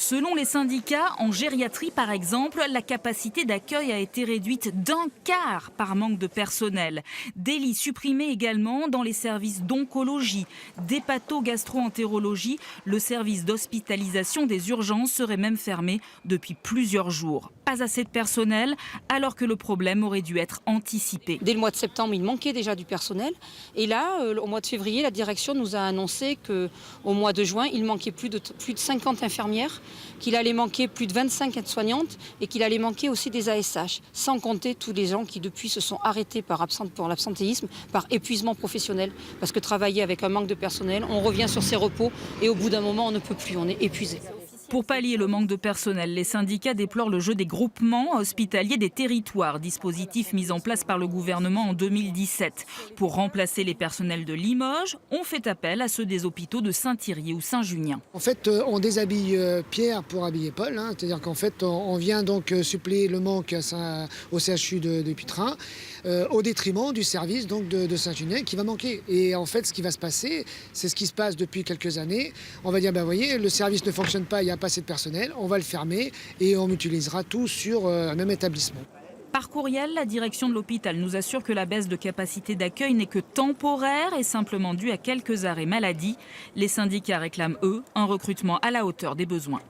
Selon les syndicats, en gériatrie par exemple, la capacité d'accueil a été réduite d'1/4 par manque de personnel. Des lits supprimés également dans les services d'oncologie, d'hépato-gastro-entérologie. Le service d'hospitalisation des urgences serait même fermé depuis plusieurs jours. Pas assez de personnel alors que le problème aurait dû être anticipé. Dès le mois de septembre, il manquait déjà du personnel. Et là, au mois de février, la direction nous a annoncé qu'au mois de juin, il manquait plus de 50 infirmières, qu'il allait manquer plus de 25 aides-soignantes et qu'il allait manquer aussi des ASH, sans compter tous les gens qui depuis se sont arrêtés pour l'absentéisme, par épuisement professionnel. Parce que travailler avec un manque de personnel, on revient sur ses repos et au bout d'un moment, on ne peut plus, on est épuisé. Pour pallier le manque de personnel, les syndicats déplorent le jeu des groupements hospitaliers des territoires, dispositif mis en place par le gouvernement en 2017. Pour remplacer les personnels de Limoges, on fait appel à ceux des hôpitaux de Saint-Thierry ou Saint-Junien. En fait, on déshabille Pierre pour habiller Paul, hein. C'est-à-dire qu'en fait, on vient donc suppléer le manque au CHU de Pitrin, au détriment du service donc, de Saint-Junien qui va manquer. Et en fait, ce qui va se passer, c'est ce qui se passe depuis quelques années. On va dire, ben voyez, le service ne fonctionne pas, il n'y a pas assez de personnel, on va le fermer et on mutualisera tout sur un même établissement. Par courriel, la direction de l'hôpital nous assure que la baisse de capacité d'accueil n'est que temporaire et simplement due à quelques arrêts maladie. Les syndicats réclament, eux, un recrutement à la hauteur des besoins.